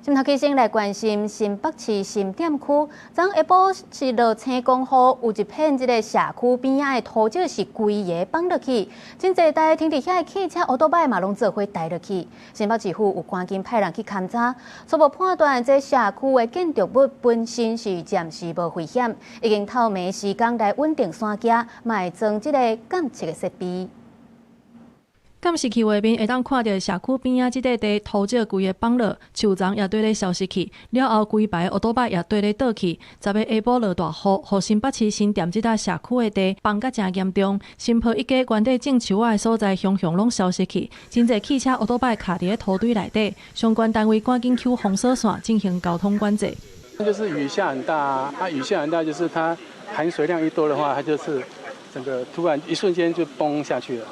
今頭起先來關心新北市新店區，昨下晡是落青公雨，有一片這個社區邊仔的土石是規個崩落去，真濟台停佇遐的汽車、烏多擺嘛攏做伙帶落去。新北市府有趕緊派人去勘查，初步判斷這社區的建築物本身是暫時無危險，已經透暝時間來穩定山架，賣裝這個監測的設備。監視器畫面會當看到社區邊仔即塊地土石規個崩落，樹叢也對咧消失去，了後規排烏多擺也對咧倒去。昨日下晡落大雨，互新北市新店即塊社區的地崩甲真嚴重，新坡一家原地種樹仔的所在，熊攏消失去，真濟汽車烏多擺卡佇咧土堆內底，相關單位趕緊撿封鎖線進行交通管制。就是雨下很大啊，雨下很大，就是它含水量一多的話，它就是整個突然一瞬間就崩下去了。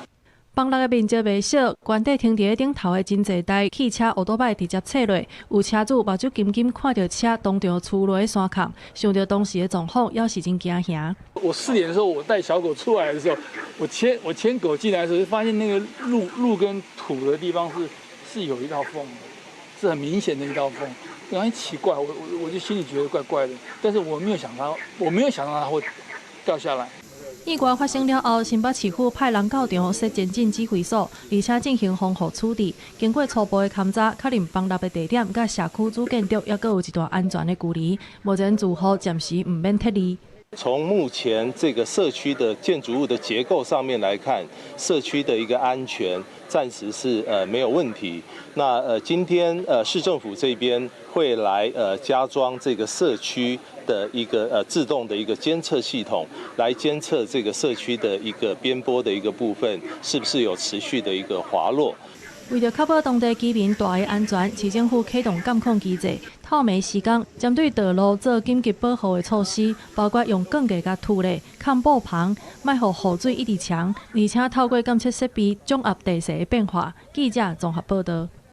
崩落的面積袂小，原地停佇咧頂頭的真濟台汽車、烏多擺直接側落，有車主目睭緊緊看到車當場出落山坎，想到當時的狀況，也是真驚嚇。我4點的時候，我帶小狗出來的時候，我牽狗進來的時候，就發現那個路跟土的地方是有一道縫的，是很明顯的一道縫。然後很奇怪，我就心裡覺得怪怪的，但是我沒有想到它會掉下來。意外發生了後，新北市府派人到場設前進指揮所，而且進行防護處理。經過初步的勘查，確認崩落的地點甲社區主建築也各有一段安全的距離。目前住戶暫時唔免撤離。從目前這個社區的建築物的結構上面來看，社區的一個安全暫時是沒有問題。那今天市政府這邊會來加裝這個社區的一個自動的一個監測系統，來監測這個社區的一個邊坡的一個部分是不是有持續的一個滑落。為了確保當地居民大的安全，市政府啟動監控機制，透暝時間針對道路做緊急保護的措施，包括用鋼架甲土咧抗暴棚，賣互雨水一直強，而且透過監測設備掌握地勢的變化。記者綜合報道。